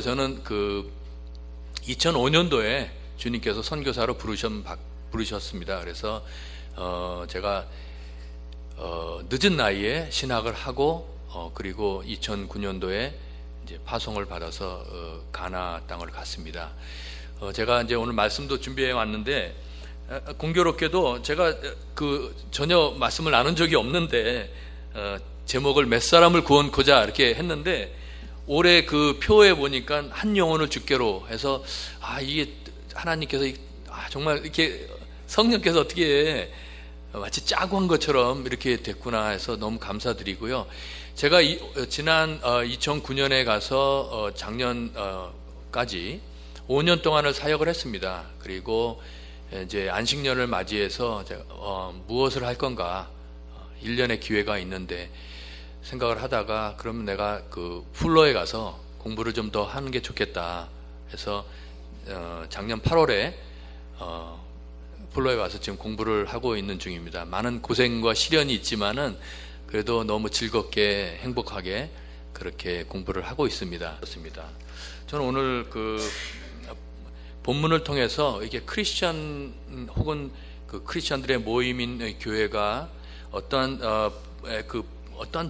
저는 2005년도에 주님께서 선교사로 부르셨습니다. 그래서 제가 늦은 나이에 신학을 하고 그리고 2009년도에 이제 파송을 받아서 가나 땅을 갔습니다. 제가 이제 오늘 말씀도 준비해 왔는데 공교롭게도 제가 전혀 말씀을 나눈 적이 없는데 제목을 몇 사람을 구원코자 이렇게 했는데 올해 그 표에 보니까 한 영혼을 주께로 해서 이게 하나님께서 정말 이렇게 성령께서 어떻게 마치 짜고 한 것처럼 이렇게 됐구나 해서 너무 감사드리고요. 제가 지난 2009년에 가서 작년까지 5년 동안을 사역을 했습니다. 그리고 이제 안식년을 맞이해서 제가 무엇을 할 건가 1년의 기회가 있는데 생각을 하다가 그러면 내가 풀러에 가서 공부를 좀 더 하는 게 좋겠다 해서 작년 8월에 풀러에 가서 지금 공부를 하고 있는 중입니다. 많은 고생과 시련이 있지만은 그래도 너무 즐겁게 행복하게 그렇게 공부를 하고 있습니다. 저는 오늘 본문을 통해서 이게 크리스천 혹은 크리스천들의 모임인 교회가 어떠한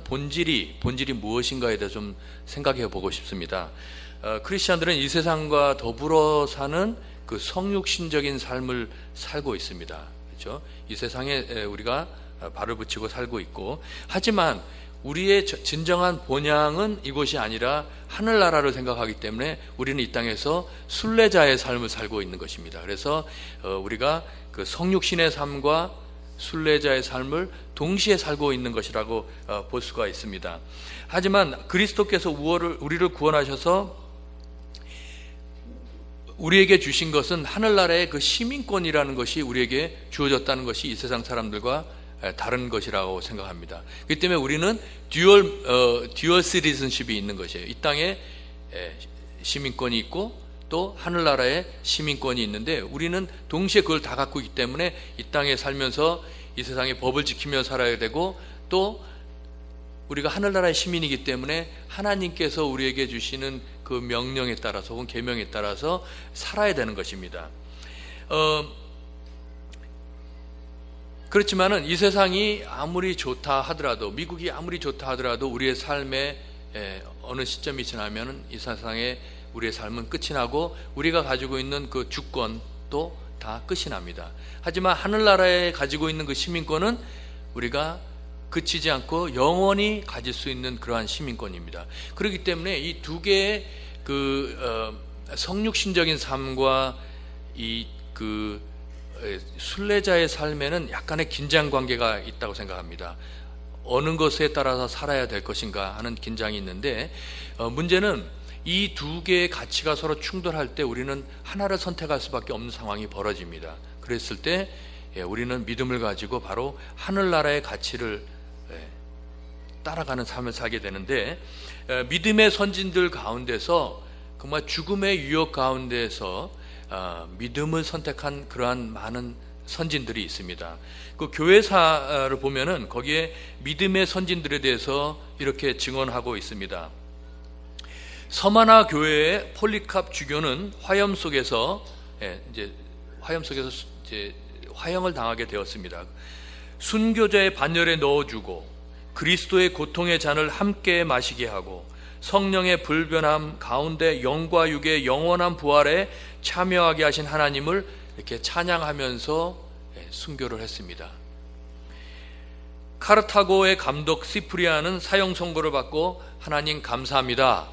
본질이 무엇인가에 대해서 좀 생각해 보고 싶습니다. 크리스천들은 이 세상과 더불어 사는 성육신적인 삶을 살고 있습니다. 그렇죠? 이 세상에 우리가 발을 붙이고 살고 있고, 하지만 우리의 진정한 본향은 이곳이 아니라 하늘나라를 생각하기 때문에 우리는 이 땅에서 순례자의 삶을 살고 있는 것입니다. 그래서 우리가 성육신의 삶과 순례자의 삶을 동시에 살고 있는 것이라고 볼 수가 있습니다. 하지만 그리스도께서 우리를 구원하셔서 우리에게 주신 것은 하늘나라의 시민권이라는 것이 우리에게 주어졌다는 것이 이 세상 사람들과 다른 것이라고 생각합니다. 그렇기 때문에 우리는 듀얼 시티즌십이 있는 것이에요. 이 땅에 시민권이 있고 또 하늘나라에 시민권이 있는데 우리는 동시에 그걸 다 갖고 있기 때문에 이 땅에 살면서 이 세상의 법을 지키며 살아야 되고, 또 우리가 하늘나라의 시민이기 때문에 하나님께서 우리에게 주시는 그 명령에 따라서 혹은 계명에 따라서 살아야 되는 것입니다. 그렇지만은 이 세상이 아무리 좋다 하더라도, 미국이 아무리 좋다 하더라도 우리의 삶에 어느 시점이 지나면은 이 세상에 우리의 삶은 끝이 나고 우리가 가지고 있는 그 주권도 다 끝이 납니다. 하지만 하늘나라에 가지고 있는 그 시민권은 우리가 그치지 않고 영원히 가질 수 있는 그러한 시민권입니다. 그렇기 때문에 이 두 개의 성육신적인 삶과 이 순례자의 삶에는 약간의 긴장 관계가 있다고 생각합니다. 어느 것에 따라서 살아야 될 것인가 하는 긴장이 있는데, 문제는 이 두 개의 가치가 서로 충돌할 때 우리는 하나를 선택할 수밖에 없는 상황이 벌어집니다. 그랬을 때 우리는 믿음을 가지고 바로 하늘나라의 가치를 따라가는 삶을 살게 되는데, 믿음의 선진들 가운데서 정말 죽음의 유혹 가운데서 믿음을 선택한 그러한 많은 선진들이 있습니다. 그 교회사를 보면은 거기에 믿음의 선진들에 대해서 이렇게 증언하고 있습니다. 서마나 교회의 폴리캅 주교는 화염 속에서 화형을 당하게 되었습니다. 순교자의 반열에 넣어주고 그리스도의 고통의 잔을 함께 마시게 하고 성령의 불변함 가운데 영과 육의 영원한 부활에 참여하게 하신 하나님을 이렇게 찬양하면서 순교를 했습니다. 카르타고의 감독 시프리아는 사형 선고를 받고 하나님 감사합니다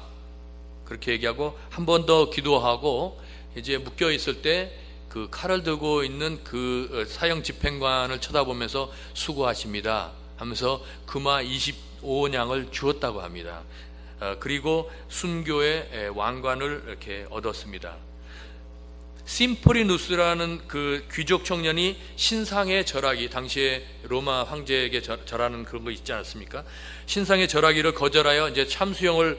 그렇게 얘기하고 한 번 더 기도하고 이제 묶여 있을 때 그 칼을 들고 있는 그 사형 집행관을 쳐다보면서 수고하십니다 하면서 금화 25냥을 주었다고 합니다. 그리고 순교의 왕관을 이렇게 얻었습니다. 심포리누스라는 그 귀족 청년이 신상의 절하기, 당시에 로마 황제에게 절하는 그런 거 있지 않습니까? 신상의 절하기를 거절하여 이제 참수형을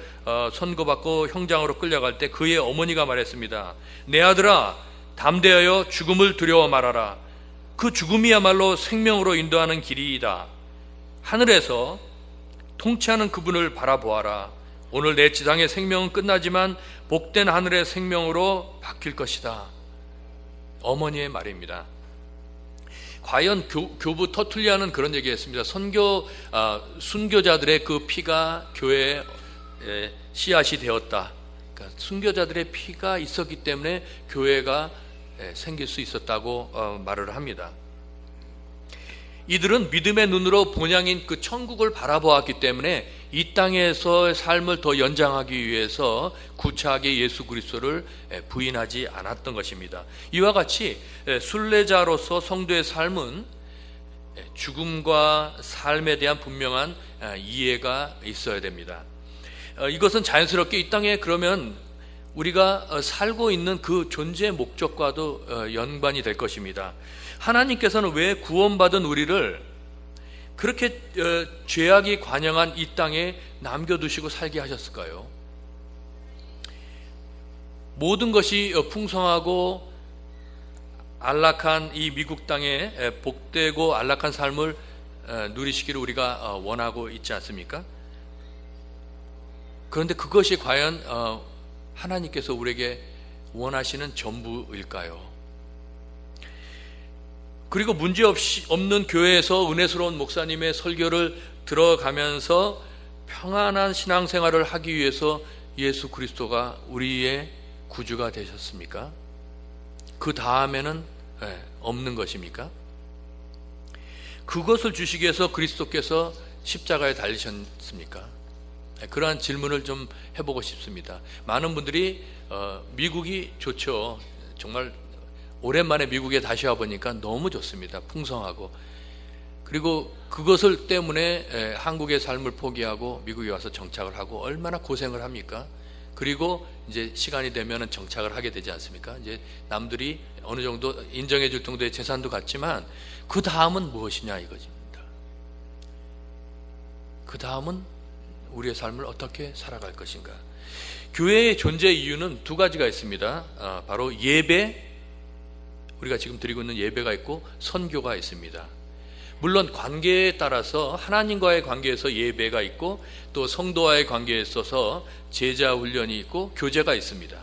선고받고 형장으로 끌려갈 때 그의 어머니가 말했습니다. 내 아들아, 담대하여 죽음을 두려워 말아라. 그 죽음이야말로 생명으로 인도하는 길이다. 하늘에서 통치하는 그분을 바라보아라. 오늘 내 지상의 생명은 끝나지만 복된 하늘의 생명으로 바뀔 것이다. 어머니의 말입니다. 과연 교부 터툴리아는 그런 얘기했습니다. 순교자들의 그 피가 교회의 씨앗이 되었다. 그러니까 순교자들의 피가 있었기 때문에 교회가 생길 수 있었다고 말을 합니다. 이들은 믿음의 눈으로 본향인 그 천국을 바라보았기 때문에 이 땅에서의 삶을 더 연장하기 위해서 구차하게 예수 그리스도를 부인하지 않았던 것입니다. 이와 같이 순례자로서 성도의 삶은 죽음과 삶에 대한 분명한 이해가 있어야 됩니다. 이것은 자연스럽게 이 땅에 그러면 우리가 살고 있는 그 존재의 목적과도 연관이 될 것입니다. 하나님께서는 왜 구원받은 우리를 그렇게 죄악이 관영한 이 땅에 남겨두시고 살게 하셨을까요? 모든 것이 풍성하고 안락한 이 미국 땅에 복되고 안락한 삶을 누리시기를 우리가 원하고 있지 않습니까? 그런데 그것이 과연 하나님께서 우리에게 원하시는 전부일까요? 그리고 문제없는 교회에서 은혜스러운 목사님의 설교를 들어가면서 평안한 신앙생활을 하기 위해서 예수 그리스도가 우리의 구주가 되셨습니까? 그 다음에는 없는 것입니까? 그것을 주시기 위해서 그리스도께서 십자가에 달리셨습니까? 그러한 질문을 좀 해보고 싶습니다. 많은 분들이 미국이 좋죠. 정말 오랜만에 미국에 다시 와보니까 너무 좋습니다. 풍성하고. 그리고 그것을 때문에 한국의 삶을 포기하고 미국에 와서 정착을 하고 얼마나 고생을 합니까? 그리고 이제 시간이 되면 정착을 하게 되지 않습니까? 이제 남들이 어느 정도 인정해 줄 정도의 재산도 갖지만 그 다음은 무엇이냐 이것입니다. 그 다음은 우리의 삶을 어떻게 살아갈 것인가? 교회의 존재 이유는 두 가지가 있습니다. 바로 예배, 우리가 지금 드리고 있는 예배가 있고 선교가 있습니다. 물론 관계에 따라서 하나님과의 관계에서 예배가 있고 또 성도와의 관계에 있어서 제자 훈련이 있고 교제가 있습니다.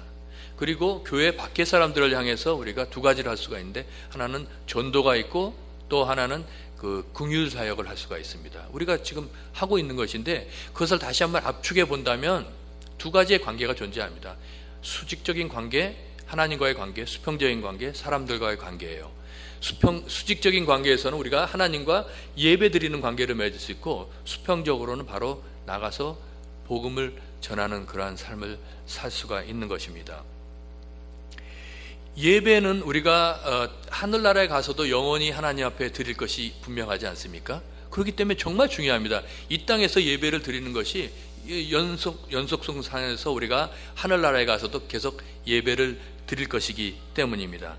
그리고 교회 밖의 사람들을 향해서 우리가 두 가지를 할 수가 있는데 하나는 전도가 있고 또 하나는 그 긍휼 사역을 할 수가 있습니다. 우리가 지금 하고 있는 것인데 그것을 다시 한번 압축해 본다면 두 가지의 관계가 존재합니다. 수직적인 관계, 하나님과의 관계, 수평적인 관계, 사람들과의 관계예요. 수직적인 관계에서는 우리가 하나님과 예배드리는 관계를 맺을 수 있고 수평적으로는 바로 나가서 복음을 전하는 그러한 삶을 살 수가 있는 것입니다. 예배는 우리가 하늘나라에 가서도 영원히 하나님 앞에 드릴 것이 분명하지 않습니까? 그렇기 때문에 정말 중요합니다. 이 땅에서 예배를 드리는 것이 연속성산에서 우리가 하늘나라에 가서도 계속 예배를 드릴 것이기 때문입니다.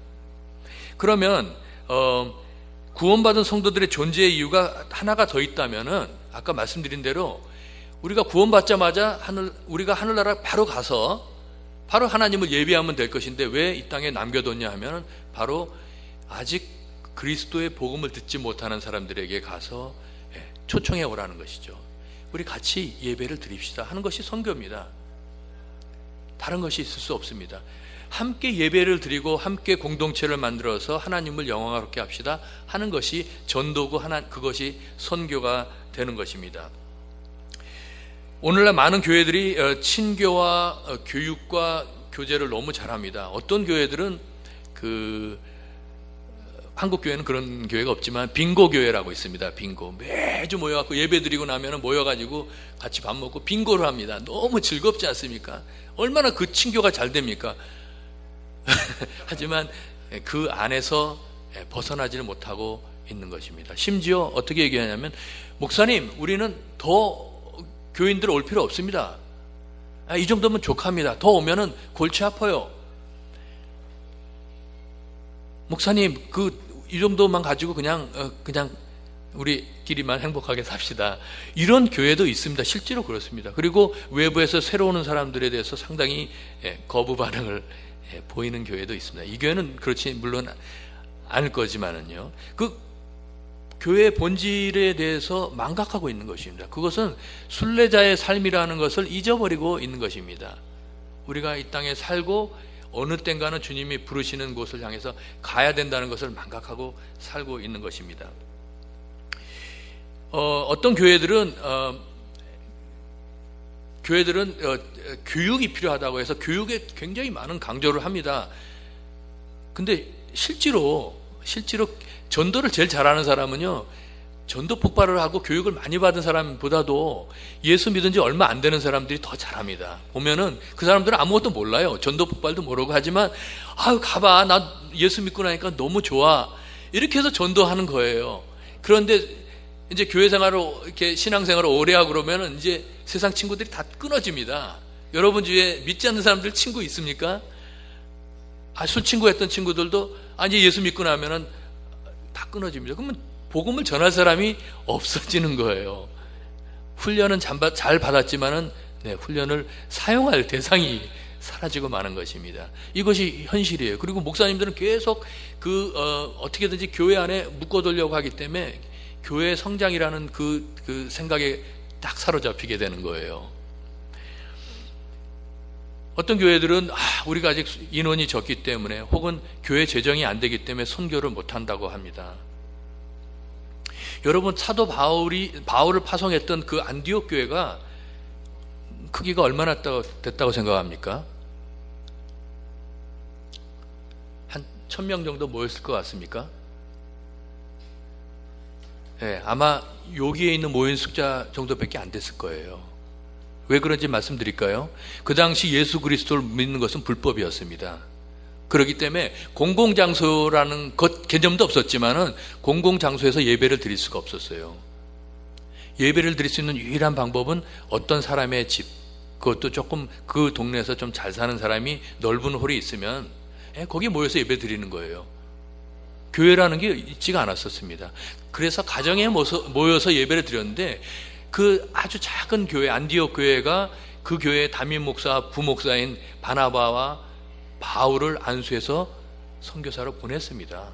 그러면 구원받은 성도들의 존재의 이유가 하나가 더 있다면은 아까 말씀드린 대로 우리가 구원받자마자 우리가 하늘나라 바로 가서 바로 하나님을 예배하면 될 것인데 왜 이 땅에 남겨뒀냐 하면 바로 아직 그리스도의 복음을 듣지 못하는 사람들에게 가서 초청해 오라는 것이죠. 우리 같이 예배를 드립시다 하는 것이 선교입니다. 다른 것이 있을 수 없습니다. 함께 예배를 드리고 함께 공동체를 만들어서 하나님을 영광스럽게 합시다 하는 것이 전도고 그것이 선교가 되는 것입니다. 오늘날 많은 교회들이 친교와 교육과 교제를 너무 잘합니다. 어떤 교회들은 한국 교회는 그런 교회가 없지만 빙고 교회라고 있습니다. 빙고 매주 모여갖고 예배드리고 나면 모여가지고 같이 밥 먹고 빙고를 합니다. 너무 즐겁지 않습니까? 얼마나 그 친교가 잘 됩니까? 하지만 그 안에서 벗어나지를 못하고 있는 것입니다. 심지어 어떻게 얘기하냐면 목사님 우리는 더 교인들 올 필요 없습니다. 이 정도면 족합니다. 더 오면은 골치 아파요. 목사님 이 정도만 가지고 그냥 우리끼리만 행복하게 삽시다. 이런 교회도 있습니다. 실제로 그렇습니다. 그리고 외부에서 새로 오는 사람들에 대해서 상당히 거부 반응을 보이는 교회도 있습니다. 이 교회는 그렇지 물론 않을 거지만은요. 교회의 본질에 대해서 망각하고 있는 것입니다. 그것은 순례자의 삶이라는 것을 잊어버리고 있는 것입니다. 우리가 이 땅에 살고 어느 땐가는 주님이 부르시는 곳을 향해서 가야 된다는 것을 망각하고 살고 있는 것입니다. 어떤 교회들은 교육이 필요하다고 해서 교육에 굉장히 많은 강조를 합니다. 근데 실제로 전도를 제일 잘하는 사람은요, 전도 폭발을 하고 교육을 많이 받은 사람보다도 예수 믿은 지 얼마 안 되는 사람들이 더 잘합니다. 보면은 그 사람들은 아무것도 몰라요. 전도 폭발도 모르고 하지만, 아유, 가봐. 나 예수 믿고 나니까 너무 좋아. 이렇게 해서 전도하는 거예요. 그런데 이제 교회 생활을, 이렇게 신앙생활을 오래 하고 그러면은 이제 세상 친구들이 다 끊어집니다. 여러분 주위에 믿지 않는 사람들 친구 있습니까? 술 친구 했던 친구들도, 이제 예수 믿고 나면은 다 끊어집니다. 그러면 복음을 전할 사람이 없어지는 거예요. 훈련은 잘 받았지만은, 훈련을 사용할 대상이 사라지고 마는 것입니다. 이것이 현실이에요. 그리고 목사님들은 계속 어떻게든지 교회 안에 묶어두려고 하기 때문에 교회 성장이라는 그 생각에 딱 사로잡히게 되는 거예요. 어떤 교회들은 우리가 아직 인원이 적기 때문에, 혹은 교회 재정이 안 되기 때문에 선교를 못 한다고 합니다. 여러분, 사도 바울을 파송했던 그 안디옥 교회가 크기가 얼마나 됐다고 생각합니까? 한 1000명 정도 모였을 것 같습니까? 아마 여기에 있는 모인 숫자 정도밖에 안 됐을 거예요. 왜 그런지 말씀드릴까요? 그 당시 예수 그리스도를 믿는 것은 불법이었습니다. 그렇기 때문에 공공장소라는 개념도 없었지만은 공공장소에서 예배를 드릴 수가 없었어요. 예배를 드릴 수 있는 유일한 방법은 어떤 사람의 집, 그것도 조금 그 동네에서 좀 잘 사는 사람이 넓은 홀이 있으면 거기 모여서 예배 드리는 거예요. 교회라는 게 있지가 않았었습니다. 그래서 가정에 모여서 예배를 드렸는데, 그 아주 작은 교회, 안디옥 교회가 그 교회의 담임 목사, 부목사인 바나바와 바울을 안수해서 선교사로 보냈습니다.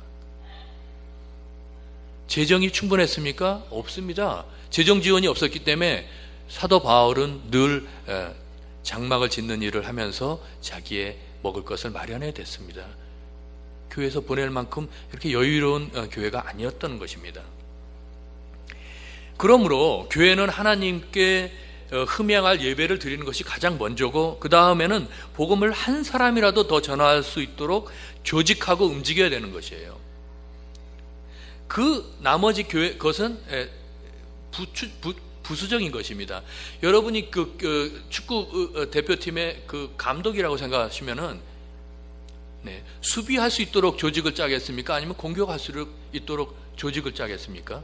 재정이 충분했습니까? 없습니다. 재정 지원이 없었기 때문에 사도 바울은 늘 장막을 짓는 일을 하면서 자기의 먹을 것을 마련해야 됐습니다. 교회에서 보낼 만큼 이렇게 여유로운 교회가 아니었던 것입니다. 그러므로 교회는 하나님께 흠양할 예배를 드리는 것이 가장 먼저고, 그 다음에는 복음을 한 사람이라도 더 전할 수 있도록 조직하고 움직여야 되는 것이에요. 그 나머지 것은 부수적인 것입니다. 여러분이 축구 대표팀의 감독이라고 생각하시면은, 수비할 수 있도록 조직을 짜겠습니까? 아니면 공격할 수 있도록 조직을 짜겠습니까?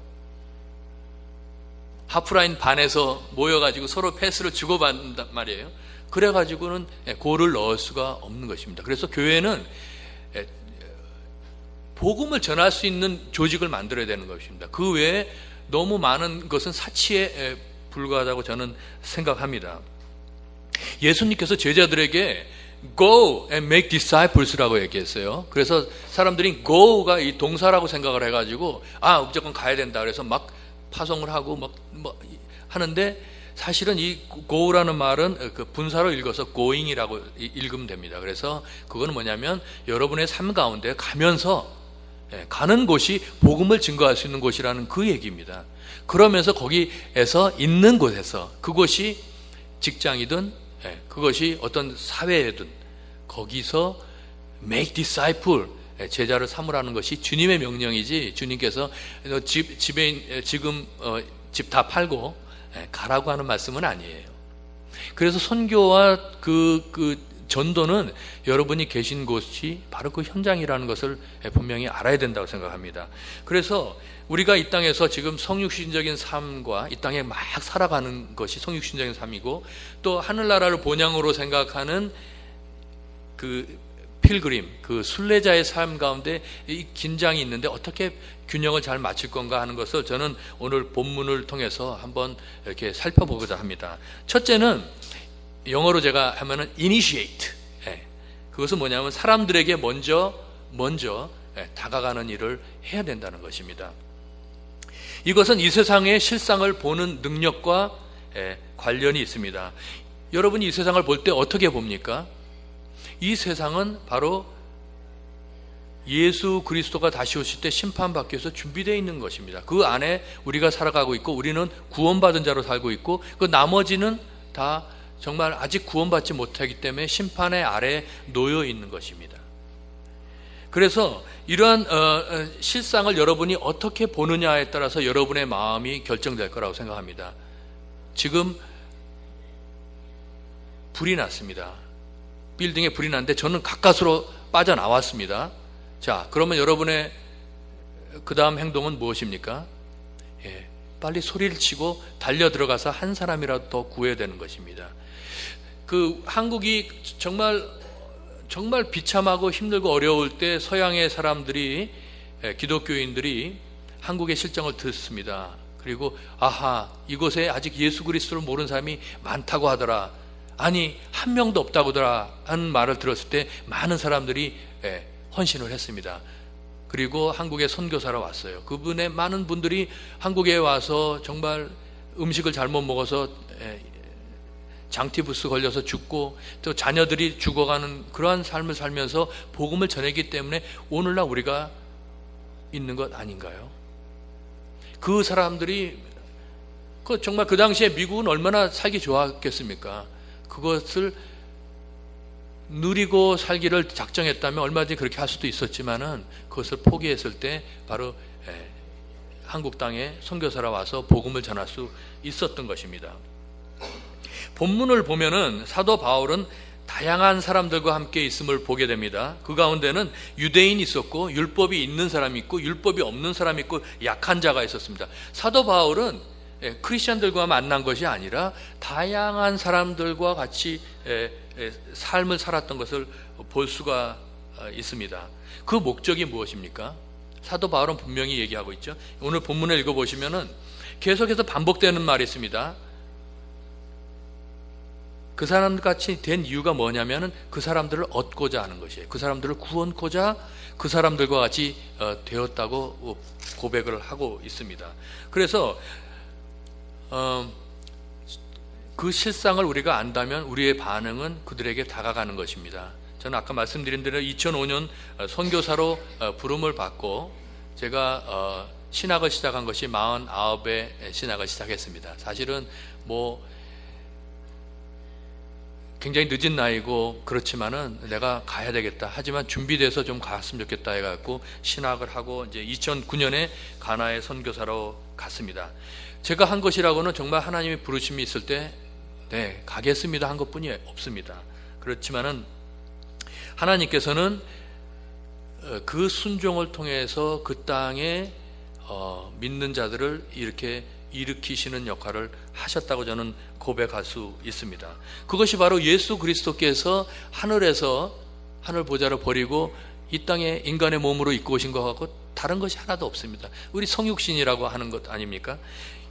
하프라인 반에서 모여가지고 서로 패스를 주고받는단 말이에요. 그래가지고는 골을 넣을 수가 없는 것입니다. 그래서 교회는 복음을 전할 수 있는 조직을 만들어야 되는 것입니다. 그 외에 너무 많은 것은 사치에 불과하다고 저는 생각합니다. 예수님께서 제자들에게 Go and make disciples라고 얘기했어요. 그래서 사람들이 go가 이 동사라고 생각을 해가지고 무조건 가야 된다 그래서 막 파송을 하고 막 하는데, 사실은 이 go라는 말은 그 분사로 읽어서 going이라고 읽으면 됩니다. 그래서 그거는 뭐냐면 여러분의 삶 가운데 가면서 가는 곳이 복음을 증거할 수 있는 곳이라는 그 얘기입니다. 그러면서 거기에서 있는 곳에서, 그곳이 직장이든 그것이 어떤 사회이든 거기서 make disciple, 제자를 삼으라는 것이 주님의 명령이지, 주님께서 지금 집 다 팔고 가라고 하는 말씀은 아니에요. 그래서 선교와 그 전도는 여러분이 계신 곳이 바로 그 현장이라는 것을 분명히 알아야 된다고 생각합니다. 그래서 우리가 이 땅에서 지금 성육신적인 삶과 이 땅에 막 살아가는 것이 성육신적인 삶이고, 또 하늘나라를 본향으로 생각하는 그 필그림, 그 순례자의 삶 가운데 이 긴장이 있는데 어떻게 균형을 잘 맞출 건가 하는 것을 저는 오늘 본문을 통해서 한번 이렇게 살펴보고자 합니다. 첫째는 영어로 제가 하면은 initiate. 그것은 뭐냐면 사람들에게 먼저 다가가는 일을 해야 된다는 것입니다. 이것은 이 세상의 실상을 보는 능력과 관련이 있습니다. 여러분이 이 세상을 볼 때 어떻게 봅니까? 이 세상은 바로 예수 그리스도가 다시 오실 때 심판받기 위해서 준비되어 있는 것입니다. 그 안에 우리가 살아가고 있고 우리는 구원받은 자로 살고 있고 그 나머지는 다 정말 아직 구원받지 못하기 때문에 심판의 아래에 놓여 있는 것입니다. 그래서 이러한 실상을 여러분이 어떻게 보느냐에 따라서 여러분의 마음이 결정될 거라고 생각합니다. 지금 불이 났습니다. 빌딩에 불이 났는데 저는 가까스로 빠져나왔습니다. 자, 그러면 여러분의 그 다음 행동은 무엇입니까? 빨리 소리를 치고 달려 들어가서 한 사람이라도 더 구해야 되는 것입니다. 그 한국이 정말 비참하고 힘들고 어려울 때 서양의 사람들이, 기독교인들이 한국의 실정을 듣습니다. 그리고 아하, 이곳에 아직 예수 그리스도를 모르는 사람이 많다고 하더라. 아니, 한 명도 없다고 하더라 하는 말을 들었을 때 많은 사람들이 헌신을 했습니다. 그리고 한국에 선교사로 왔어요. 그분의 많은 분들이 한국에 와서 정말 음식을 잘못 먹어서 장티푸스 걸려서 죽고 또 자녀들이 죽어가는 그러한 삶을 살면서 복음을 전했기 때문에 오늘날 우리가 있는 것 아닌가요? 그 사람들이 정말 그 당시에 미국은 얼마나 살기 좋았겠습니까? 그것을 누리고 살기를 작정했다면 얼마든지 그렇게 할 수도 있었지만은 그것을 포기했을 때 바로 한국 땅에 선교사라 와서 복음을 전할 수 있었던 것입니다. 본문을 보면은 사도 바울은 다양한 사람들과 함께 있음을 보게 됩니다. 그 가운데는 유대인이 있었고 율법이 있는 사람이 있고 율법이 없는 사람이 있고 약한 자가 있었습니다. 사도 바울은 크리스천들과 만난 것이 아니라 다양한 사람들과 같이 삶을 살았던 것을 볼 수가 있습니다. 그 목적이 무엇입니까? 사도 바울은 분명히 얘기하고 있죠. 오늘 본문을 읽어보시면은 계속해서 반복되는 말이 있습니다. 그 사람같이 된 이유가 뭐냐면은 그 사람들을 얻고자 하는 것이에요. 그 사람들을 구원코자 그 사람들과 같이 되었다고 고백을 하고 있습니다. 그래서 그 실상을 우리가 안다면 우리의 반응은 그들에게 다가가는 것입니다. 저는 아까 말씀드린 대로 2005년 선교사로 부름을 받고 제가 신학을 시작한 것이 49에 신학을 시작했습니다. 사실은 굉장히 늦은 나이고 그렇지만은 내가 가야 되겠다. 하지만 준비돼서 좀 갔으면 좋겠다 해갖고 신학을 하고 이제 2009년에 가나의 선교사로 갔습니다. 제가 한 것이라고는 정말 하나님의 부르심이 있을 때 가겠습니다 한 것뿐이 없습니다. 그렇지만은 하나님께서는 그 순종을 통해서 그 땅에 믿는 자들을 이렇게 일으키시는 역할을 하셨다고 저는 고백할 수 있습니다. 그것이 바로 예수 그리스도께서 하늘에서 하늘 보좌를 버리고 이 땅에 인간의 몸으로 입고 오신 것하고 다른 것이 하나도 없습니다. 우리 성육신이라고 하는 것 아닙니까?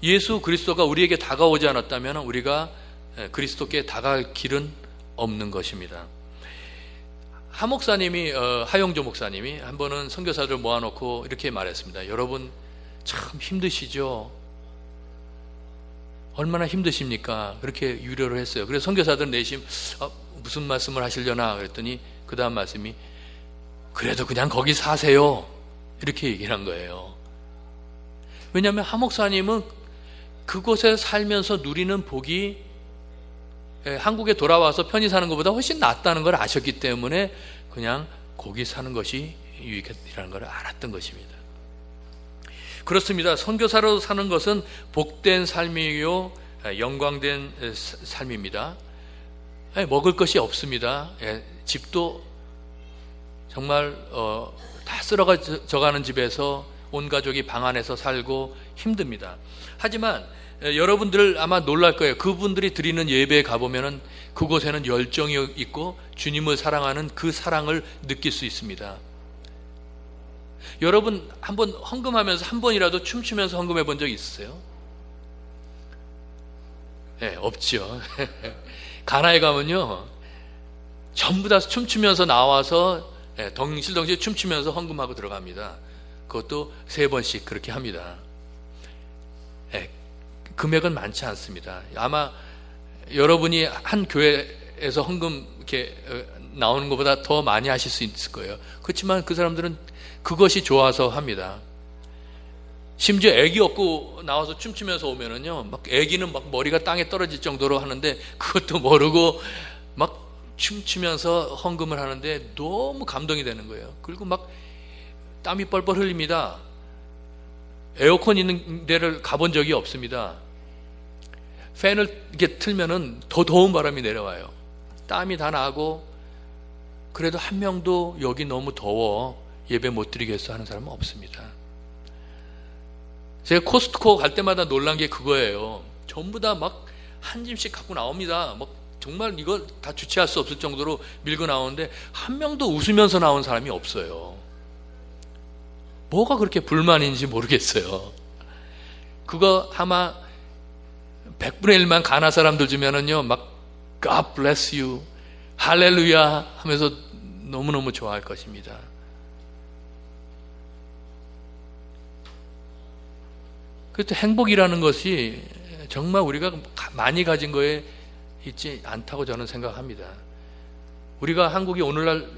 예수 그리스도가 우리에게 다가오지 않았다면 우리가 그리스도께 다가갈 길은 없는 것입니다. 하영조 목사님이 한 번은 선교사들 모아놓고 이렇게 말했습니다. 여러분 참 힘드시죠? 얼마나 힘드십니까? 그렇게 유료를 했어요. 그래서 선교사들 내심 무슨 말씀을 하시려나 그랬더니 그 다음 말씀이 그래도 그냥 거기 사세요 이렇게 얘기를 한 거예요. 왜냐하면 하 목사님은 그곳에 살면서 누리는 복이 한국에 돌아와서 편히 사는 것보다 훨씬 낫다는 걸 아셨기 때문에 그냥 거기 사는 것이 유익이라는 걸 알았던 것입니다. 그렇습니다. 선교사로 사는 것은 복된 삶이요 영광된 삶입니다. 먹을 것이 없습니다. 집도 정말 다 쓸어져가는 집에서 온 가족이 방 안에서 살고 힘듭니다. 하지만 여러분들 아마 놀랄 거예요. 그분들이 드리는 예배에 가보면은 그곳에는 열정이 있고 주님을 사랑하는 그 사랑을 느낄 수 있습니다. 여러분 한번 헌금하면서 한 번이라도 춤추면서 헌금해 본 적 있으세요? 네, 없죠. 가나에 가면요 전부 다 춤추면서 나와서 덩실덩실 춤추면서 헌금하고 들어갑니다. 그것도 3번씩 그렇게 합니다. 금액은 많지 않습니다. 아마 여러분이 한 교회에서 헌금 이렇게 나오는 것보다 더 많이 하실 수 있을 거예요. 그렇지만 그 사람들은 그것이 좋아서 합니다. 심지어 애기 업고 나와서 춤추면서 오면은요, 막 애기는 막 머리가 땅에 떨어질 정도로 하는데 그것도 모르고 막 춤추면서 헌금을 하는데 너무 감동이 되는 거예요. 그리고 막 땀이 뻘뻘 흘립니다. 에어컨 있는 데를 가본 적이 없습니다. 팬을 이렇게 틀면은 더 더운 바람이 내려와요. 땀이 다 나고, 그래도 한 명도 여기 너무 더워 예배 못 드리겠어 하는 사람은 없습니다. 제가 코스트코 갈 때마다 놀란 게 그거예요. 전부 다 막 한 짐씩 갖고 나옵니다. 막 정말 이걸 다 주체할 수 없을 정도로 밀고 나오는데 한 명도 웃으면서 나온 사람이 없어요. 뭐가 그렇게 불만인지 모르겠어요. 그거 아마 100분의 1만 가나 사람들 주면은요, 막 God bless you, 할렐루야 하면서 너무너무 좋아할 것입니다. 그래서 행복이라는 것이 정말 우리가 많이 가진 거에 있지 않다고 저는 생각합니다. 우리가 한국이 오늘날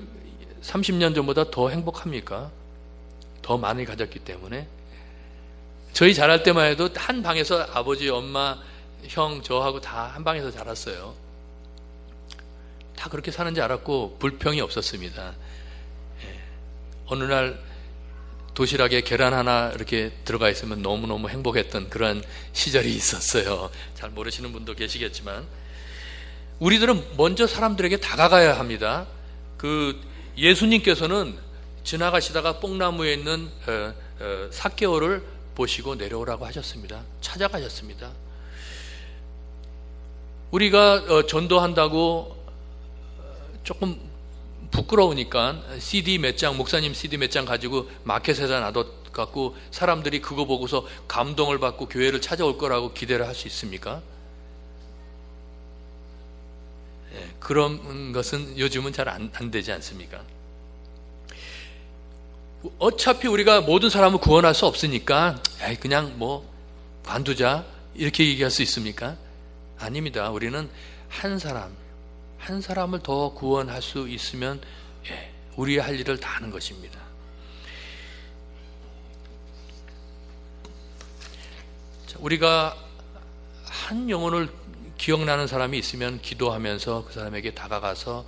30년 전보다 더 행복합니까? 더 많이 가졌기 때문에. 저희 자랄 때만 해도 한 방에서 아버지, 엄마, 형, 저하고 다 한 방에서 자랐어요. 다 그렇게 사는지 알았고 불평이 없었습니다. 어느 날 도시락에 계란 하나 이렇게 들어가 있으면 너무너무 행복했던 그런 시절이 있었어요. 잘 모르시는 분도 계시겠지만, 우리들은 먼저 사람들에게 다가가야 합니다. 그 예수님께서는 지나가시다가 뽕나무에 있는 삭개오를 보시고 내려오라고 하셨습니다. 찾아가셨습니다. 우리가 전도한다고 조금 부끄러우니까 CD 몇 장, 목사님 CD 몇 장 가지고 마켓에다 놔둬갖고 사람들이 그거 보고서 감동을 받고 교회를 찾아올 거라고 기대를 할 수 있습니까? 그런 것은 요즘은 잘 안 되지 않습니까? 어차피 우리가 모든 사람을 구원할 수 없으니까 그냥 뭐 관두자 이렇게 얘기할 수 있습니까? 아닙니다. 우리는 한 사람을 더 구원할 수 있으면 우리의 할 일을 다 하는 것입니다. 우리가 한 영혼을 기억나는 사람이 있으면 기도하면서 그 사람에게 다가가서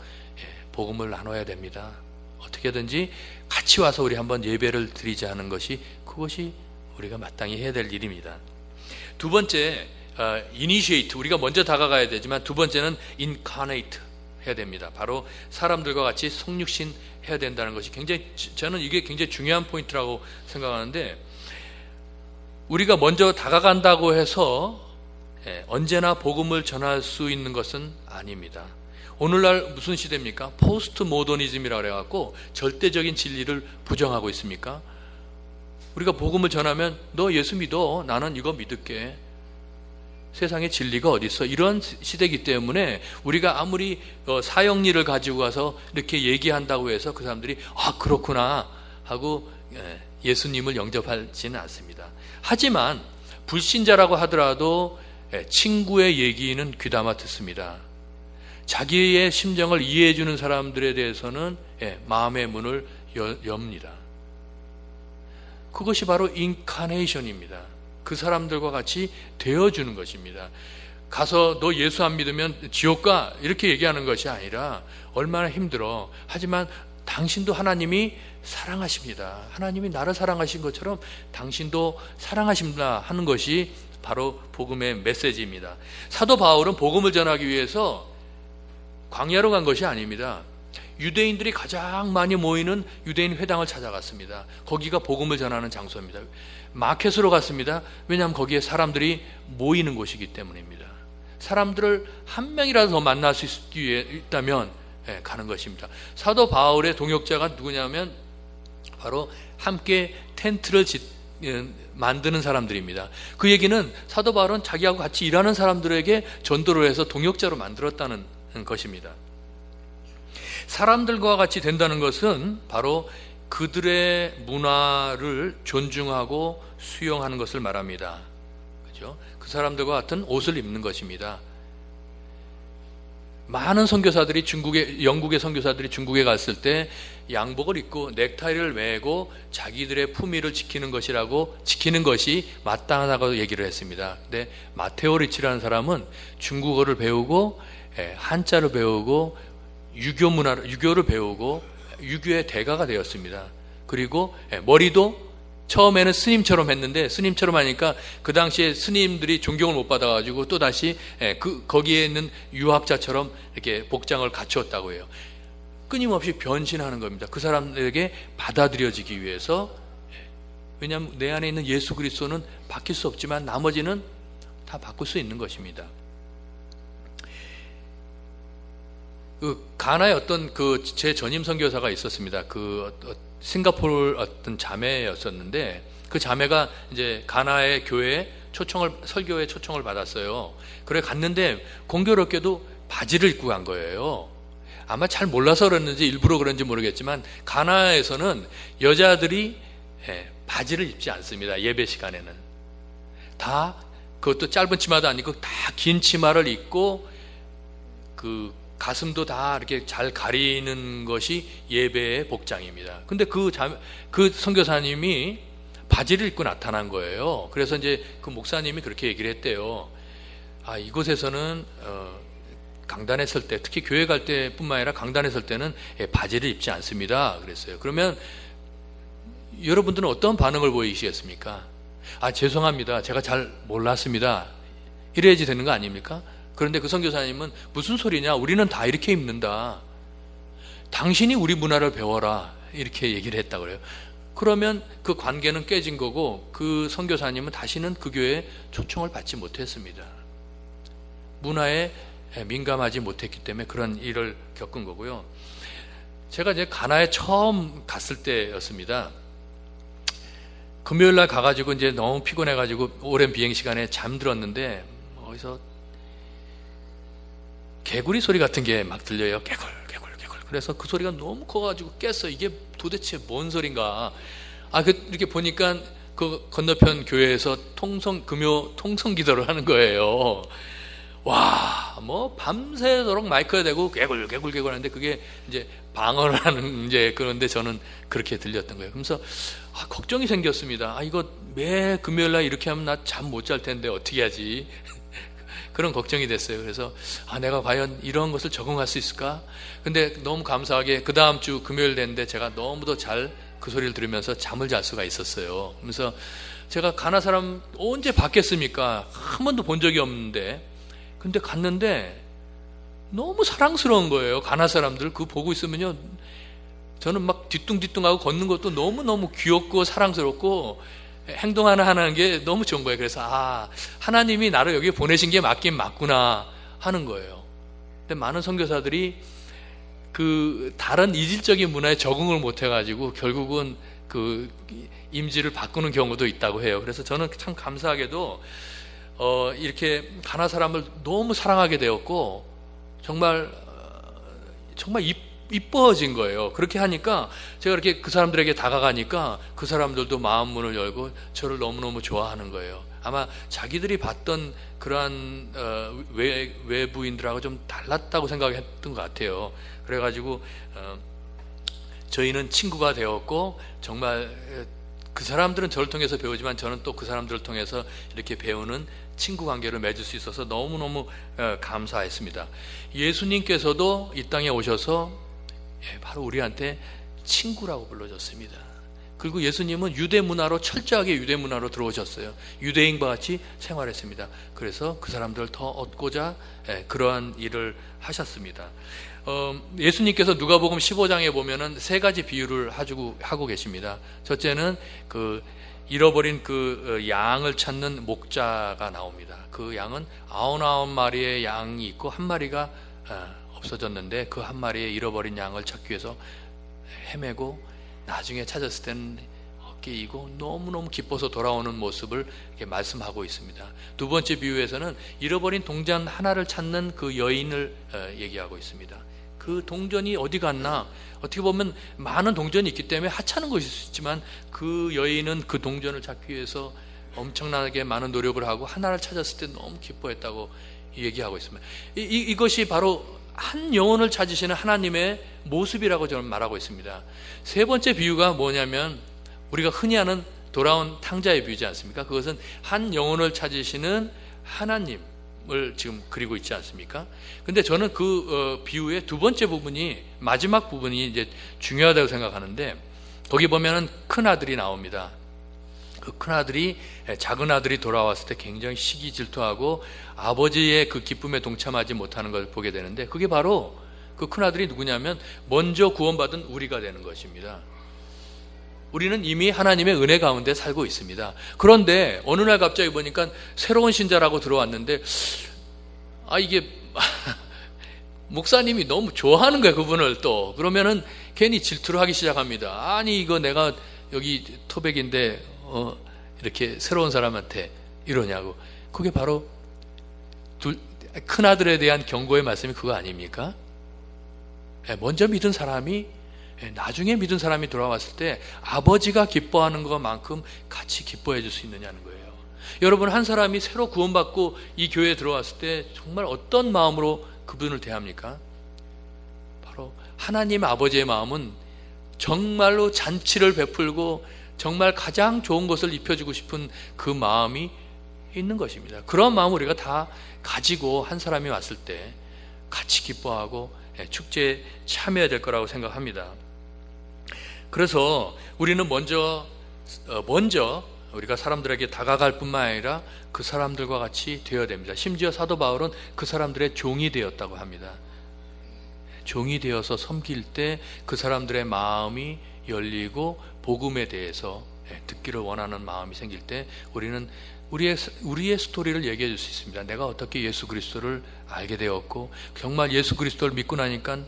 복음을 나눠야 됩니다. 어떻게든지 같이 와서 우리 한번 예배를 드리자 하는 것이, 그것이 우리가 마땅히 해야 될 일입니다. 두 번째, initiate, 우리가 먼저 다가가야 되지만 두 번째는 incarnate 해야 됩니다. 바로 사람들과 같이 성육신 해야 된다는 것이 저는 이게 굉장히 중요한 포인트라고 생각하는데, 우리가 먼저 다가간다고 해서 언제나 복음을 전할 수 있는 것은 아닙니다. 오늘날 무슨 시대입니까? 포스트 모더니즘이라고 그래갖고 절대적인 진리를 부정하고 있습니까? 우리가 복음을 전하면 너 예수 믿어, 나는 이거 믿을게, 세상에 진리가 어디 있어, 이런 시대이기 때문에 우리가 아무리 사형리를 가지고 가서 이렇게 얘기한다고 해서 그 사람들이 그렇구나 하고 예수님을 영접하지는 않습니다. 하지만 불신자라고 하더라도 친구의 얘기는 귀담아 듣습니다. 자기의 심정을 이해해 주는 사람들에 대해서는 마음의 문을 엽니다. 그것이 바로 인카네이션입니다. 그 사람들과 같이 되어주는 것입니다. 가서 너 예수 안 믿으면 지옥 가 이렇게 얘기하는 것이 아니라 얼마나 힘들어, 하지만 당신도 하나님이 사랑하십니다, 하나님이 나를 사랑하신 것처럼 당신도 사랑하십니다 하는 것이 바로 복음의 메시지입니다. 사도 바울은 복음을 전하기 위해서 광야로 간 것이 아닙니다. 유대인들이 가장 많이 모이는 유대인 회당을 찾아갔습니다. 거기가 복음을 전하는 장소입니다. 마켓으로 갔습니다. 왜냐하면 거기에 사람들이 모이는 곳이기 때문입니다. 사람들을 한 명이라도 더 만날 수 있다면 가는 것입니다. 사도 바울의 동역자가 누구냐면 바로 함께 텐트를 만드는 사람들입니다. 그 얘기는 사도 바울은 자기하고 같이 일하는 사람들에게 전도를 해서 동역자로 만들었다는 것입니다. 사람들과 같이 된다는 것은 바로 그들의 문화를 존중하고 수용하는 것을 말합니다. 그죠? 그 사람들과 같은 옷을 입는 것입니다. 많은 선교사들이 영국의 선교사들이 중국에 갔을 때 양복을 입고 넥타이를 매고 자기들의 품위를 지키는 것이 마땅하다고 얘기를 했습니다. 근데 마테오 리치라는 사람은 중국어를 배우고 한자를 배우고 유교를 배우고 유교의 대가가 되었습니다. 그리고 머리도 처음에는 스님처럼 했는데, 스님처럼 하니까 그 당시에 스님들이 존경을 못 받아가지고 또 다시 거기에 있는 유학자처럼 이렇게 복장을 갖추었다고 해요. 끊임없이 변신하는 겁니다. 그 사람들에게 받아들여지기 위해서. 왜냐하면 내 안에 있는 예수 그리스도는 바뀔 수 없지만 나머지는 다 바꿀 수 있는 것입니다. 가나에 어떤 제 전임 선교사가 있었습니다. 싱가포르 어떤 자매였었는데, 그 자매가 이제 가나의 교회에 설교에 초청을 받았어요. 그래 갔는데 공교롭게도 바지를 입고 간 거예요. 아마 잘 몰라서 그랬는지 일부러 그런지 모르겠지만 가나에서는 여자들이 바지를 입지 않습니다. 예배 시간에는 다, 그것도 짧은 치마도 아니고 다 긴 치마를 입고 가슴도 다 이렇게 잘 가리는 것이 예배의 복장입니다. 근데 그 선교사님이 바지를 입고 나타난 거예요. 그래서 이제 그 목사님이 그렇게 얘기를 했대요. 이곳에서는 강단에 설 때, 특히 교회 갈 때뿐만 아니라 강단에 설 때는 바지를 입지 않습니다. 그랬어요. 그러면 여러분들은 어떤 반응을 보이시겠습니까? 죄송합니다. 제가 잘 몰랐습니다. 이래야지 되는 거 아닙니까? 그런데 그 선교사님은 무슨 소리냐? 우리는 다 이렇게 입는다. 당신이 우리 문화를 배워라. 이렇게 얘기를 했다고 그래요. 그러면 그 관계는 깨진 거고, 그 선교사님은 다시는 그 교회에 초청을 받지 못했습니다. 문화에 민감하지 못했기 때문에 그런 일을 겪은 거고요. 제가 이제 가나에 처음 갔을 때였습니다. 금요일 날 가가지고 이제 너무 피곤해가지고 오랜 비행 시간에 잠들었는데, 어디서 개구리 소리 같은 게 막 들려요. 개굴. 그래서 그 소리가 너무 커가지고 깼어. 이게 도대체 뭔 소린가. 이렇게 보니까 그 건너편 교회에서 금요 통성 기도를 하는 거예요. 와, 밤새도록 마이크에 대고 개굴 하는데 그게 이제 방언을 하는 그런데 저는 그렇게 들렸던 거예요. 그러면서 걱정이 생겼습니다. 이거 매 금요일 날 이렇게 하면 나 잠 못 잘 텐데 어떻게 하지? 그런 걱정이 됐어요. 그래서 내가 과연 이런 것을 적응할 수 있을까? 근데 너무 감사하게 그 다음 주 금요일 됐는데 제가 너무도 잘 그 소리를 들으면서 잠을 잘 수가 있었어요. 그래서 제가 가나 사람 언제 봤겠습니까? 한 번도 본 적이 없는데, 근데 갔는데 너무 사랑스러운 거예요. 가나 사람들 그거 보고 있으면요, 저는 막 뒤뚱뒤뚱하고 걷는 것도 너무너무 귀엽고 사랑스럽고 행동 하는 게 너무 좋은 거예요. 그래서 하나님이 나를 여기 보내신 게 맞긴 맞구나 하는 거예요. 근데 많은 선교사들이 그 다른 이질적인 문화에 적응을 못 해가지고 결국은 그 임지를 바꾸는 경우도 있다고 해요. 그래서 저는 참 감사하게도 이렇게 가나 사람을 너무 사랑하게 되었고, 정말 이뻐진 거예요. 그렇게 하니까 제가 이렇게 그 사람들에게 다가가니까 그 사람들도 마음 문을 열고 저를 너무너무 좋아하는 거예요. 아마 자기들이 봤던 그러한 외부인들하고 좀 달랐다고 생각했던 것 같아요. 그래가지고 저희는 친구가 되었고, 정말 그 사람들은 저를 통해서 배우지만 저는 또 그 사람들을 통해서 이렇게 배우는 친구 관계를 맺을 수 있어서 너무너무 감사했습니다. 예수님께서도 이 땅에 오셔서 바로 우리한테 친구라고 불러줬습니다. 그리고 예수님은 유대 문화로, 철저하게 유대 문화로 들어오셨어요. 유대인과 같이 생활했습니다. 그래서 그 사람들을 더 얻고자 그러한 일을 하셨습니다. 예수님께서 누가복음 15장에 보면은 세 가지 비유를 하고 계십니다. 첫째는 잃어버린 양을 찾는 목자가 나옵니다. 그 양은 99마리의 양이 있고 한 마리가 없어졌는데, 그 한 마리의 잃어버린 양을 찾기 위해서 헤매고 나중에 찾았을 때는 어깨이고 너무너무 기뻐서 돌아오는 모습을 이렇게 말씀하고 있습니다. 두 번째 비유에서는 잃어버린 동전 하나를 찾는 그 여인을 얘기하고 있습니다. 그 동전이 어디 갔나? 어떻게 보면 많은 동전이 있기 때문에 하찮은 것일 수 있지만, 그 여인은 그 동전을 찾기 위해서 엄청나게 많은 노력을 하고 하나를 찾았을 때 너무 기뻐했다고 얘기하고 있습니다. 이것이 바로 한 영혼을 찾으시는 하나님의 모습이라고 저는 말하고 있습니다. 세 번째 비유가 뭐냐면 우리가 흔히 하는 돌아온 탕자의 비유지 않습니까? 그것은 한 영혼을 찾으시는 하나님을 지금 그리고 있지 않습니까? 근데 저는 그 비유의 두 번째 부분이, 마지막 부분이 이제 중요하다고 생각하는데, 거기 보면은 큰 아들이 나옵니다. 그 큰 아들이 작은 아들이 돌아왔을 때 굉장히 시기 질투하고 아버지의 그 기쁨에 동참하지 못하는 걸 보게 되는데, 그게 바로 그 큰 아들이 누구냐면 먼저 구원받은 우리가 되는 것입니다. 우리는 이미 하나님의 은혜 가운데 살고 있습니다. 그런데 어느 날 갑자기 보니까 새로운 신자라고 들어왔는데, 이게 목사님이 너무 좋아하는 거예요, 그분을. 또 그러면은 괜히 질투를 하기 시작합니다. 아니 이거 내가 여기 토백인데 이렇게 새로운 사람한테 이러냐고. 그게 바로 큰 아들에 대한 경고의 말씀이 그거 아닙니까? 먼저 믿은 사람이 나중에 믿은 사람이 돌아왔을 때 아버지가 기뻐하는 것만큼 같이 기뻐해 줄 수 있느냐는 거예요. 여러분, 한 사람이 새로 구원받고 이 교회에 들어왔을 때 정말 어떤 마음으로 그분을 대합니까? 바로 하나님 아버지의 마음은 정말로 잔치를 베풀고 정말 가장 좋은 것을 입혀주고 싶은 그 마음이 있는 것입니다. 그런 마음을 우리가 다 가지고 한 사람이 왔을 때 같이 기뻐하고 축제에 참여해야 될 거라고 생각합니다. 그래서 우리는 먼저 우리가 사람들에게 다가갈 뿐만 아니라 그 사람들과 같이 되어야 됩니다. 심지어 사도 바울은 그 사람들의 종이 되었다고 합니다. 종이 되어서 섬길 때 그 사람들의 마음이 열리고 복음에 대해서 듣기를 원하는 마음이 생길 때 우리는 우리의 스토리를 얘기해 줄 수 있습니다. 내가 어떻게 예수 그리스도를 알게 되었고 정말 예수 그리스도를 믿고 나니까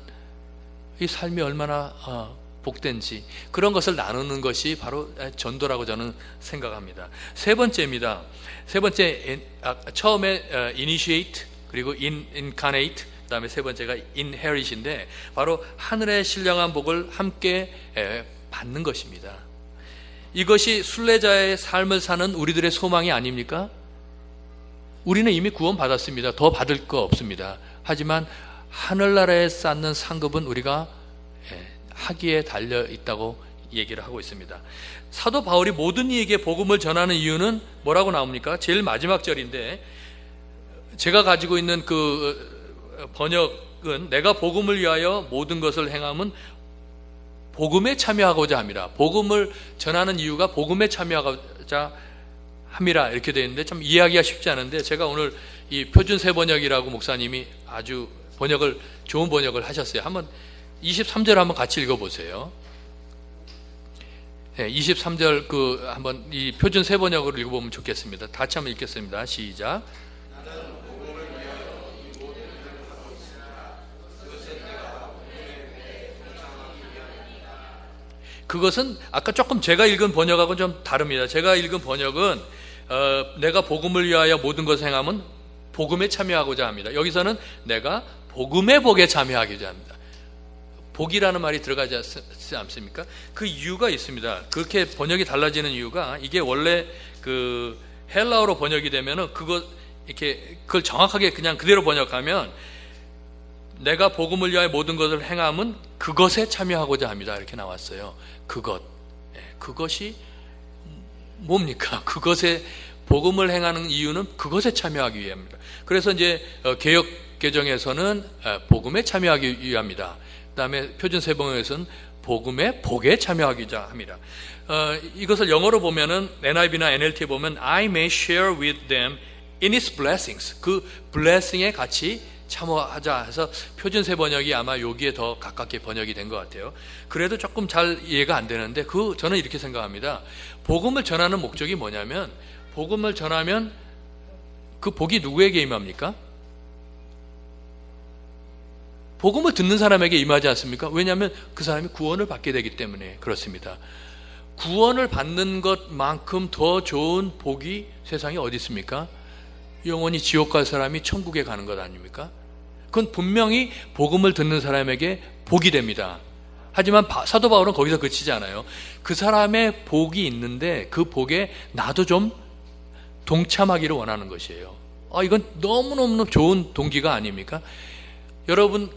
이 삶이 얼마나 복된지, 그런 것을 나누는 것이 바로 전도라고 저는 생각합니다. 세 번째입니다. 세 번째, 처음에 initiate, 그리고 incarnate, 그 다음에 세 번째가 inherit인데 바로 하늘의 신령한 복을 함께 받는 것입니다. 이것이 순례자의 삶을 사는 우리들의 소망이 아닙니까? 우리는 이미 구원받았습니다. 더 받을 거 없습니다. 하지만 하늘나라에 쌓는 상급은 우리가 하기에 달려 있다고 얘기를 하고 있습니다. 사도 바울이 모든 이에게 복음을 전하는 이유는 뭐라고 나옵니까? 제일 마지막 절인데, 제가 가지고 있는 그 번역은 내가 복음을 위하여 모든 것을 행함은 복음에 참여하고자 합니다. 복음을 전하는 이유가 복음에 참여하고자 함이라 이렇게 되어 있는데 좀 이해하기가 쉽지 않은데, 제가 오늘 이 표준세 번역이라고 목사님이 아주 좋은 번역을 하셨어요. 한번 23절 한번 같이 읽어보세요. 23절 한번 이 표준세 번역으로 읽어보면 좋겠습니다. 같이 한번 읽겠습니다. 시작. 그것은 아까 조금 제가 읽은 번역하고는 좀 다릅니다. 제가 읽은 번역은 내가 복음을 위하여 모든 것을 행함은 복음에 참여하고자 합니다. 여기서는 내가 복음의 복에 참여하고자 합니다. 복이라는 말이 들어가지 않습니까? 그 이유가 있습니다. 그렇게 번역이 달라지는 이유가, 이게 원래 그 헬라어로 번역이 되면은 그걸 정확하게 그냥 그대로 번역하면 내가 복음을 위하여 모든 것을 행함은 그것에 참여하고자 합니다. 이렇게 나왔어요. 그것이 뭡니까? 그것에 복음을 행하는 이유는 그것에 참여하기 위함입니다. 그래서 이제 개역 개정에서는 복음에 참여하기 위함이다. 그 다음에 표준 세번역에서는 복음의 복에 참여하기자 합니다. 이것을 영어로 보면은 NIV나 NLT에 보면 I may share with them in its blessings, 그 blessing에 같이 참여하자 해서 표준세 번역이 아마 여기에 더 가깝게 번역이 된 것 같아요. 그래도 조금 잘 이해가 안 되는데 저는 이렇게 생각합니다. 복음을 전하는 목적이 뭐냐면, 복음을 전하면 그 복이 누구에게 임합니까? 복음을 듣는 사람에게 임하지 않습니까? 왜냐하면 그 사람이 구원을 받게 되기 때문에 그렇습니다. 구원을 받는 것만큼 더 좋은 복이 세상에 어디 있습니까? 영원히 지옥 갈 사람이 천국에 가는 것 아닙니까? 그건 분명히 복음을 듣는 사람에게 복이 됩니다. 하지만 사도 바울은 거기서 그치지 않아요. 그 사람의 복이 있는데 그 복에 나도 좀 동참하기를 원하는 것이에요. 이건 너무너무 좋은 동기가 아닙니까? 여러분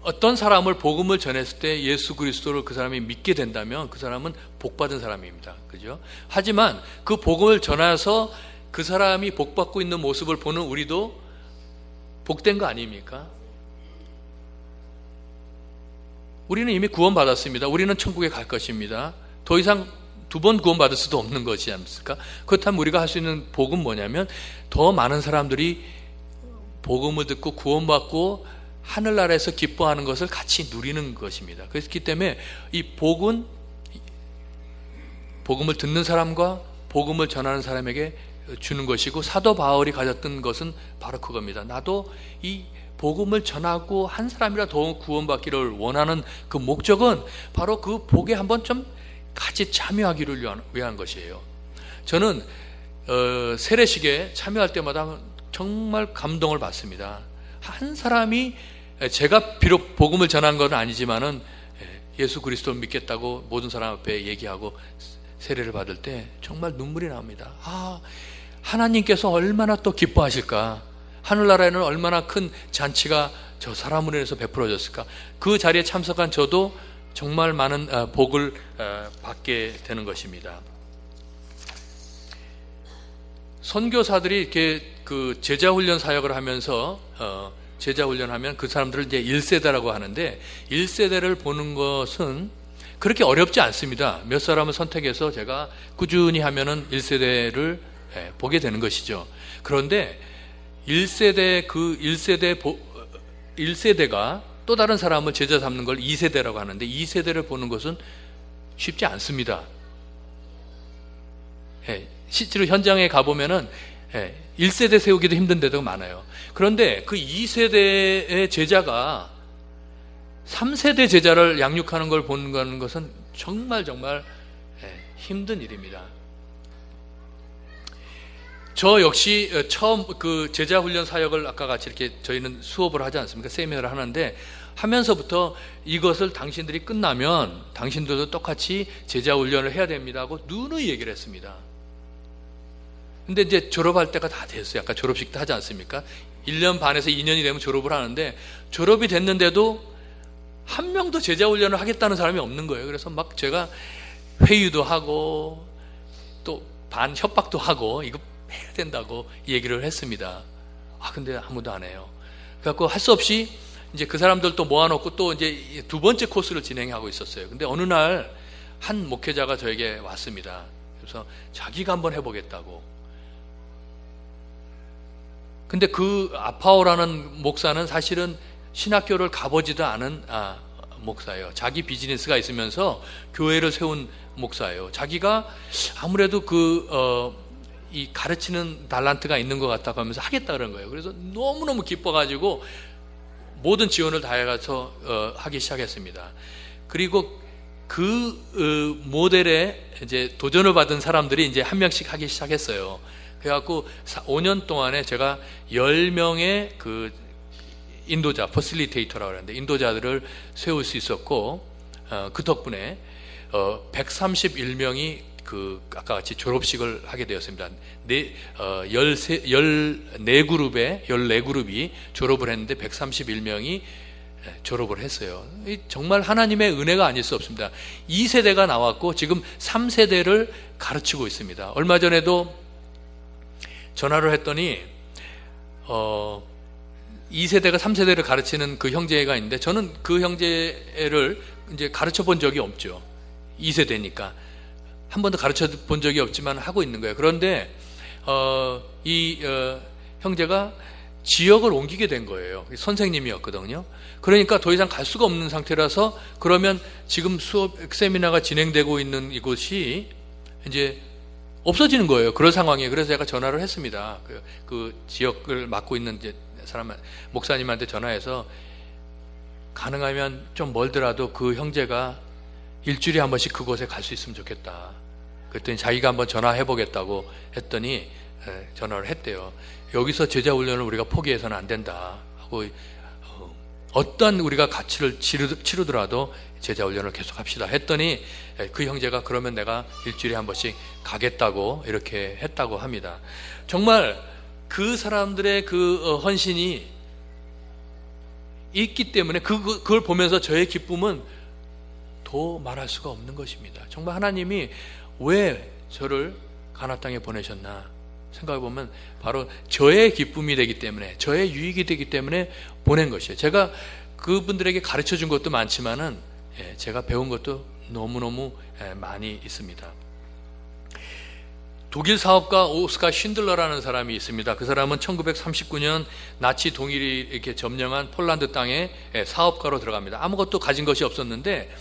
어떤 사람을 복음을 전했을 때 예수 그리스도를 그 사람이 믿게 된다면 그 사람은 복받은 사람입니다. 그죠? 하지만 그 복음을 전해서 그 사람이 복받고 있는 모습을 보는 우리도 복된 거 아닙니까? 우리는 이미 구원받았습니다. 우리는 천국에 갈 것입니다. 더 이상 두 번 구원받을 수도 없는 것이지 않습니까? 그렇다면 우리가 할 수 있는 복은 뭐냐면 더 많은 사람들이 복음을 듣고 구원받고 하늘나라에서 기뻐하는 것을 같이 누리는 것입니다. 그렇기 때문에 이 복은 복음을 듣는 사람과 복음을 전하는 사람에게 주는 것이고, 사도 바울이 가졌던 것은 바로 그겁니다. 나도 이 복음을 전하고 한 사람이라 더 구원받기를 원하는 그 목적은 바로 그 복에 한번 좀 같이 참여하기를 위한 것이에요. 저는 세례식에 참여할 때마다 정말 감동을 받습니다. 한 사람이, 제가 비록 복음을 전한 건 아니지만은 예수 그리스도를 믿겠다고 모든 사람 앞에 얘기하고 세례를 받을 때 정말 눈물이 납니다. 하나님께서 얼마나 또 기뻐하실까, 하늘나라에는 얼마나 큰 잔치가 저 사람으로 인해서 베풀어졌을까. 그 자리에 참석한 저도 정말 많은 복을 받게 되는 것입니다. 선교사들이 이렇게 그 제자훈련 사역을 하면서 제자훈련하면 그 사람들을 이제 1세대라고 하는데, 1세대를 보는 것은 그렇게 어렵지 않습니다. 몇 사람을 선택해서 제가 꾸준히 하면은 1세대를 보게 되는 것이죠. 그런데 1세대가 또 다른 사람을 제자 삼는 걸 2세대라고 하는데, 2세대를 보는 것은 쉽지 않습니다. 실제로 현장에 가보면은 1세대 세우기도 힘든 데도 많아요. 그런데 그 2세대의 제자가 3세대 제자를 양육하는 걸 보는 것은 정말 힘든 일입니다. 저 역시 처음 그 제자 훈련 사역을 아까 같이 이렇게 저희는 수업을 하지 않습니까? 세미나를 하는데, 하면서부터 이것을 당신들이 끝나면 당신들도 똑같이 제자 훈련을 해야 됩니다 하고 누누이 얘기를 했습니다. 근데 이제 졸업할 때가 다 됐어요. 아까 졸업식도 하지 않습니까? 1년 반에서 2년이 되면 졸업을 하는데, 졸업이 됐는데도 한 명도 제자 훈련을 하겠다는 사람이 없는 거예요. 그래서 막 제가 회유도 하고 또 반 협박도 하고 이거 해야 된다고 얘기를 했습니다. 근데 아무도 안 해요. 그래갖고 할 수 없이 이제 그 사람들 또 모아놓고 또 이제 두 번째 코스를 진행하고 있었어요. 근데 어느 날 한 목회자가 저에게 왔습니다. 그래서 자기가 한번 해보겠다고. 근데 그 아파오라는 목사는 사실은 신학교를 가보지도 않은 목사예요. 자기 비즈니스가 있으면서 교회를 세운 목사예요. 자기가 아무래도 이 가르치는 달란트가 있는 것 같다고 하면서 하겠다 그런 거예요. 그래서 너무너무 기뻐가지고 모든 지원을 다해가서 하기 시작했습니다. 그리고 그 모델에 이제 도전을 받은 사람들이 이제 한 명씩 하기 시작했어요. 그래갖고 5년 동안에 제가 10명의 그 인도자, 퍼실리테이터라고 하는데 인도자들을 세울 수 있었고, 그 덕분에 131명이 그 아까 같이 졸업식을 하게 되었습니다. 14그룹이 졸업을 했는데 131명이 졸업을 했어요. 정말 하나님의 은혜가 아닐 수 없습니다. 2세대가 나왔고 지금 3세대를 가르치고 있습니다. 얼마 전에도 전화를 했더니 2세대가 3세대를 가르치는 그 형제가 있는데, 저는 그 형제를 이제 가르쳐 본 적이 없죠. 2세대니까 한 번도 가르쳐 본 적이 없지만 하고 있는 거예요. 그런데 형제가 지역을 옮기게 된 거예요. 선생님이었거든요. 그러니까 더 이상 갈 수가 없는 상태라서, 그러면 지금 수업 세미나가 진행되고 있는 이곳이 이제 없어지는 거예요. 그런 상황이에요. 그래서 제가 전화를 했습니다. 그 지역을 맡고 있는 이제 목사님한테 전화해서 가능하면 좀 멀더라도 그 형제가 일주일에 한 번씩 그곳에 갈 수 있으면 좋겠다. 그랬더니 자기가 한번 전화해 보겠다고 했더니 전화를 했대요. 여기서 제자 훈련을 우리가 포기해서는 안 된다 하고, 어떤 우리가 가치를 치르더라도 제자 훈련을 계속 합시다 했더니, 그 형제가 그러면 내가 일주일에 한 번씩 가겠다고 이렇게 했다고 합니다. 정말 그 사람들의 그 헌신이 있기 때문에 그걸 보면서 저의 기쁨은 더 말할 수가 없는 것입니다. 정말 하나님이 왜 저를 가나안 땅에 보내셨나 생각해 보면 바로 저의 기쁨이 되기 때문에, 저의 유익이 되기 때문에 보낸 것이에요. 제가 그분들에게 가르쳐 준 것도 많지만은 제가 배운 것도 너무너무 많이 있습니다. 독일 사업가 오스카 쉰들러라는 사람이 있습니다. 그 사람은 1939년 나치 동일이 이렇게 점령한 폴란드 땅에 사업가로 들어갑니다. 아무것도 가진 것이 없었는데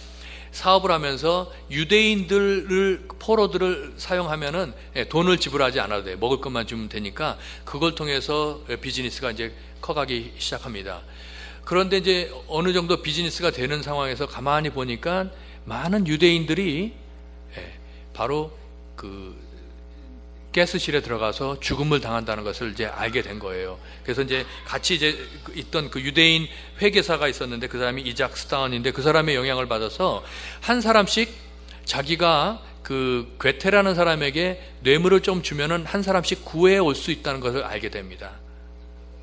사업을 하면서 유대인들을, 포로들을 사용하면은 돈을 지불하지 않아도 돼요. 먹을 것만 주면 되니까 그걸 통해서 비즈니스가 이제 커가기 시작합니다. 그런데 이제 어느 정도 비즈니스가 되는 상황에서 가만히 보니까 많은 유대인들이 바로 그 가스실에 들어가서 죽음을 당한다는 것을 이제 알게 된 거예요. 그래서 이제 같이 이제 있던 그 유대인 회계사가 있었는데 그 사람이 이작 스타운인데 그 사람의 영향을 받아서 한 사람씩 자기가 그 괴테라는 사람에게 뇌물을 좀 주면은 한 사람씩 구해 올 수 있다는 것을 알게 됩니다.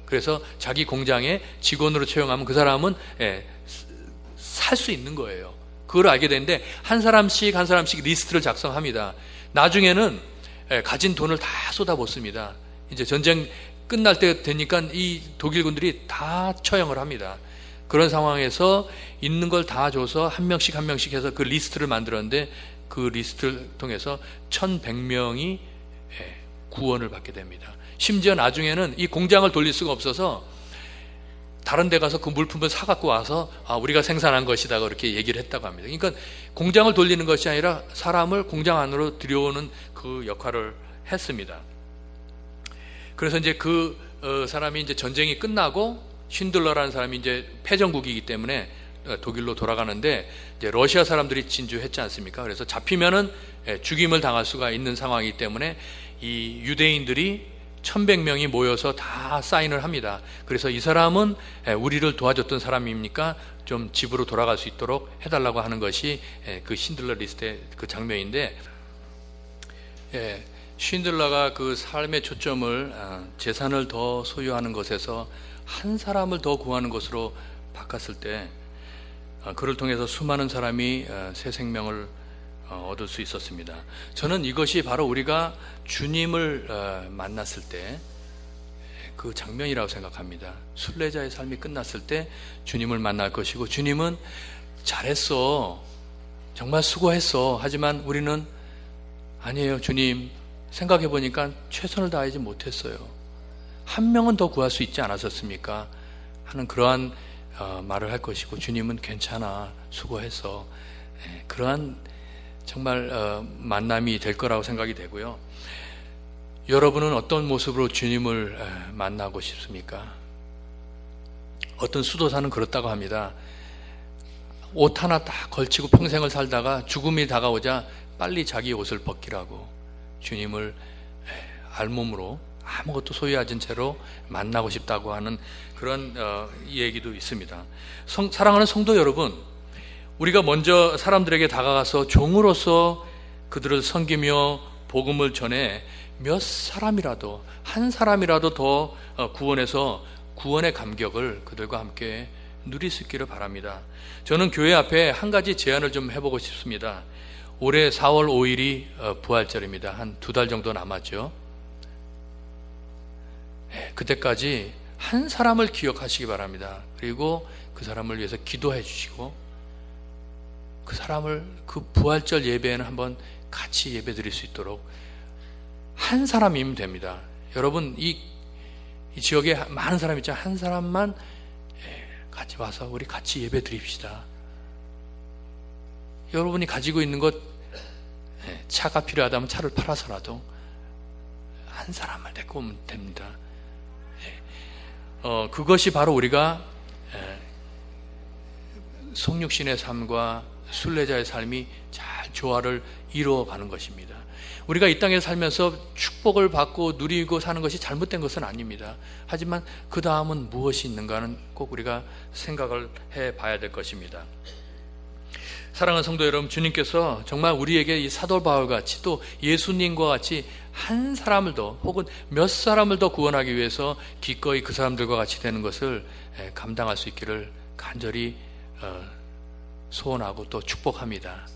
그래서 자기 공장에 직원으로 채용하면 그 사람은 살 수 있는 거예요. 그걸 알게 되는데 한 사람씩 리스트를 작성합니다. 나중에는 가진 돈을 다 쏟아붓습니다. 이제 전쟁 끝날 때 되니까 이 독일군들이 다 처형을 합니다. 그런 상황에서 있는 걸 다 줘서 한 명씩 해서 그 리스트를 만들었는데 그 리스트를 통해서 1100명이 구원을 받게 됩니다. 심지어 나중에는 이 공장을 돌릴 수가 없어서 다른 데 가서 그 물품을 사갖고 와서 우리가 생산한 것이다 그렇게 얘기를 했다고 합니다. 그러니까 공장을 돌리는 것이 아니라 사람을 공장 안으로 들여오는 그 역할을 했습니다. 그래서 이제 그 사람이 이제 전쟁이 끝나고 쉰들러라는 사람이 이제 패전국이기 때문에 독일로 돌아가는데 이제 러시아 사람들이 진주했지 않습니까? 그래서 잡히면은 죽임을 당할 수가 있는 상황이기 때문에 이 유대인들이 1100명이 모여서 다 사인을 합니다. 그래서 이 사람은 우리를 도와줬던 사람입니까? 좀 집으로 돌아갈 수 있도록 해달라고 하는 것이 그 쉰들러 리스트의 그 장면인데, 쉰들러가 그 삶의 초점을 재산을 더 소유하는 것에서 한 사람을 더 구하는 것으로 바꿨을 때 그를 통해서 수많은 사람이 새 생명을 얻을 수 있었습니다. 저는 이것이 바로 우리가 주님을 만났을 때 그 장면이라고 생각합니다. 순례자의 삶이 끝났을 때 주님을 만날 것이고, 주님은 잘했어, 정말 수고했어, 하지만 우리는 아니에요 주님, 생각해 보니까 최선을 다하지 못했어요, 한 명은 더 구할 수 있지 않았었습니까? 하는 그러한 말을 할 것이고, 주님은 괜찮아, 수고했어, 그러한 정말 만남이 될 거라고 생각이 되고요. 여러분은 어떤 모습으로 주님을 만나고 싶습니까? 어떤 수도사는 그렇다고 합니다. 옷 하나 딱 걸치고 평생을 살다가 죽음이 다가오자 빨리 자기 옷을 벗기라고, 주님을 알몸으로 아무것도 소유하진 채로 만나고 싶다고 하는 그런 얘기도 있습니다. 사랑하는 성도 여러분, 우리가 먼저 사람들에게 다가가서 종으로서 그들을 섬기며 복음을 전해 몇 사람이라도, 한 사람이라도 더 구원해서 구원의 감격을 그들과 함께 누릴 수 있기를 바랍니다. 저는 교회 앞에 한 가지 제안을 좀 해보고 싶습니다. 올해 4월 5일이 부활절입니다. 한 2달 정도 남았죠. 그때까지 한 사람을 기억하시기 바랍니다. 그리고 그 사람을 위해서 기도해 주시고, 그 사람을 그 부활절 예배에는 한번 같이 예배 드릴 수 있도록, 한 사람이면 됩니다. 여러분, 이 지역에 많은 사람이 있잖아요. 한 사람만 같이 와서 우리 같이 예배 드립시다. 여러분이 가지고 있는 것, 차가 필요하다면 차를 팔아서라도 한 사람을 데리고 오면 됩니다. 그것이 바로 우리가 성육신의 삶과 순례자의 삶이 잘 조화를 이루어가는 것입니다. 우리가 이 땅에 살면서 축복을 받고 누리고 사는 것이 잘못된 것은 아닙니다. 하지만 그 다음은 무엇이 있는가는 꼭 우리가 생각을 해봐야 될 것입니다. 사랑하는 성도 여러분, 주님께서 정말 우리에게 이 사도 바울 같이 또 예수님과 같이 한 사람을 더 혹은 몇 사람을 더 구원하기 위해서 기꺼이 그 사람들과 같이 되는 것을 감당할 수 있기를 간절히 소원하고 또 축복합니다.